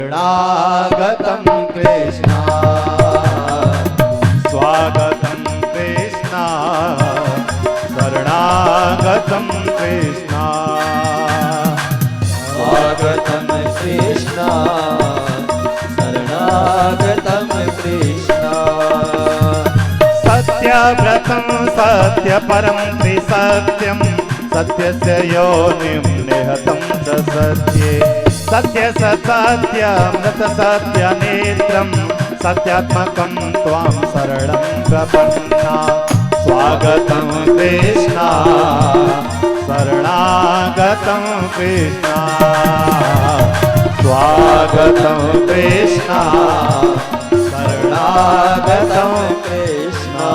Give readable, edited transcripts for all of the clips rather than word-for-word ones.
शरणागतं कृष्णा स्वागतं कृष्णा शरणागतं कृष्णा स्वागतं कृष्णा शरणागतं कृष्णा सत्यव्रतं सत्यपरं त्रिसत्यं सत्यस्य योनिं निहतं च सत्ये सत्य सत्यामृत सत्य नेत्रं सत्यात्मकं त्वां शरणं प्रपन्ना स्वागतं कृष्णा शरणागतं कृष्णा स्वागतं कृष्णा शरणागतं कृष्णा।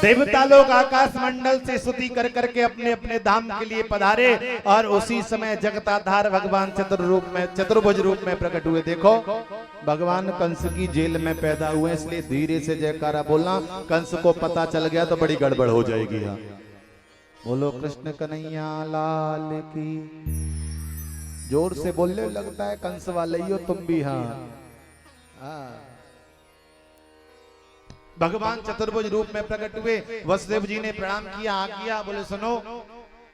देवता लोग आकाश मंडल से स्तुति कर करके अपने अपने धाम के लिए पधारे और उसी समय जगताधार भगवान चतुर्भुज रूप में प्रकट हुए। देखो भगवान कंस की जेल में पैदा हुए, इसलिए धीरे से जयकारा बोलना, कंस को पता चल गया तो बड़ी गड़बड़ हो जाएगी। हाँ बोलो कृष्ण कन्हैया लाल की, जोर से बोलने लगता है कंस वाले ही हो तुम भी। हाँ भगवान चतुर्भुज रूप में प्रकट हुए। वसुदेव जी ने प्रणाम किया, आज्ञा, बोले सुनो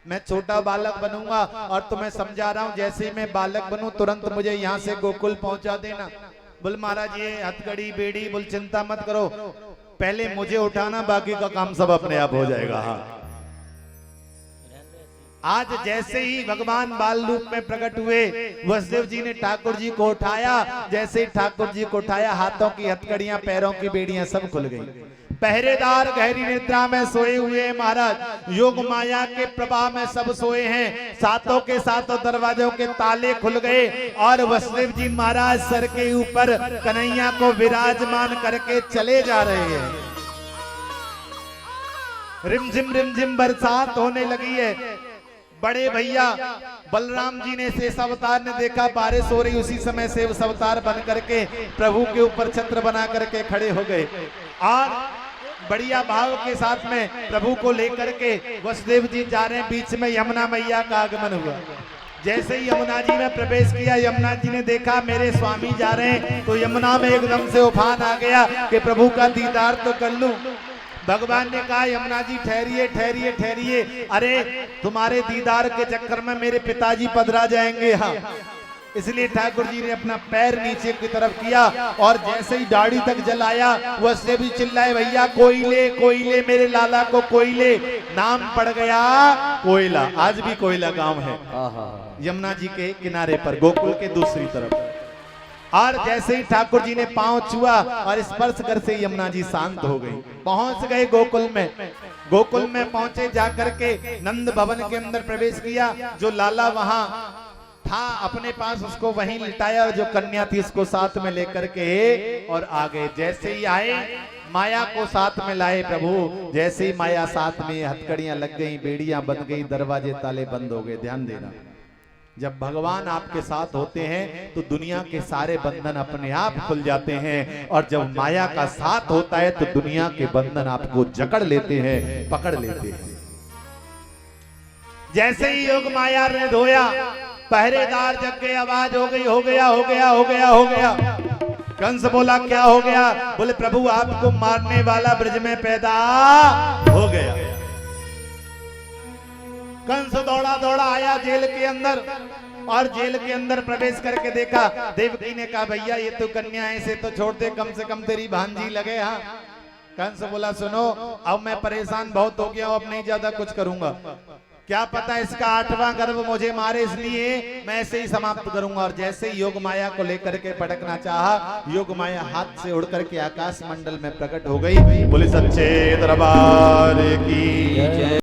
मैं छोटा बालक बनूंगा और तुम्हें समझा रहा हूं, जैसे ही मैं बालक बनूं तुरंत मुझे यहाँ से गोकुल पहुंचा देना। बोल महाराज ये हथकड़ी बेड़ी, बोल चिंता मत करो, पहले मुझे उठाना, बाकी का काम सब अपने आप हो जाएगा। हाँ आज जैसे ही भगवान बाल रूप में प्रकट हुए, वसुदेव जी ने ठाकुर जी को उठाया। जैसे ही ठाकुर जी को उठाया, हाथों की हथकड़ियां पैरों की बेड़ियां सब खुल गई। पहरेदार गहरी निद्रा में सोए हुए महाराज, योग माया के प्रभाव में सब सोए हैं। सातों के सातों दरवाजों के ताले खुल गए और वसुदेव जी महाराज सर के ऊपर कन्हैया को विराजमान करके चले जा रहे हैं। रिमझिम बरसात होने लगी है। बड़े भैया बलराम जी ने शेष अवतार ने देखा बारिश हो रही, उसी समय शेष अवतार बन करके प्रभु के ऊपर छत्र बना करके खड़े हो गए और बढ़िया भाव के साथ में प्रभु को लेकर के वसुदेव जी जा रहे हैं। बीच में यमुना मैया का आगमन हुआ। जैसे ही यमुना जी में प्रवेश किया, यमुना जी ने देखा मेरे स्वामी जा रहे हैं, तो यमुना में एकदम से उफान आ गया कि प्रभु का दीदार तो कर लूं। भगवान ने कहा यमुना जी ठहरिए ठहरिए ठहरिए, अरे तुम्हारे दीदार के चक्कर में मेरे पिताजी पधरा जाएंगे। हाँ इसलिए ठाकुर जी ने अपना पैर नीचे की तरफ किया और जैसे ही दाढ़ी तक जल आया, वैसे भी चिल्लाए भैया कोयले कोयले, मेरे लाला को कोयले। नाम पड़ गया कोयला। आज भी कोयला गांव है यमुना जी के किनारे पर, गोकुल के दूसरी तरफ। और जैसे ही ठाकुर जी ने पांव छुआ और स्पर्श कर से यमुना जी शांत हो गई। पहुंच गए गोकुल में। गोकुल में पहुंचे, जाकर के नंद भवन के अंदर प्रवेश किया। जो लाला वहां था अपने पास उसको वहीं लिटाया और जो कन्या थी उसको साथ में लेकर के और आ गए। जैसे ही आए माया को साथ में लाए प्रभु, जैसे ही माया साथ में, हथकड़ियां लग गई, बेड़ियां बंध गई, दरवाजे ताले बंद हो गए। ध्यान देना, जब भगवान आपके साथ होते हैं तो दुनिया के सारे बंधन अपने आप खुल जाते हैं, और जब माया का साथ होता है तो दुनिया के बंधन आपको जकड़ लेते हैं, पकड़ लेते हैं। जैसे ही योग माया ने धोया, पहरेदार जग के आवाज हो गई, हो गया हो गया हो गया हो गया। कंस बोला क्या हो गया? बोले प्रभु आपको मारने वाला ब्रज में पैदा हो गया। कंस दौड़ा दौड़ा आया जेल के अंदर और जेल के अंदर प्रवेश करके देखा। देवकी ने कहा भैया ये तो कन्या ऐसे तो छोड़ दे, कम से कम तेरी भांजी लगे। हाँ कंस बोला सुनो अब मैं परेशान बहुत हो गया हूं, अब नहीं ज्यादा कुछ करूंगा। क्या पता इसका 8वां गर्भ मुझे मारे, इसलिए मैं ऐसे ही समाप्त करूंगा। और जैसे ही योग माया को लेकर के पटकना चाहा, योग माया हाथ से उड़ करके आकाश मंडल में प्रकट हो गई। बोले सच्चे दरबार की जय।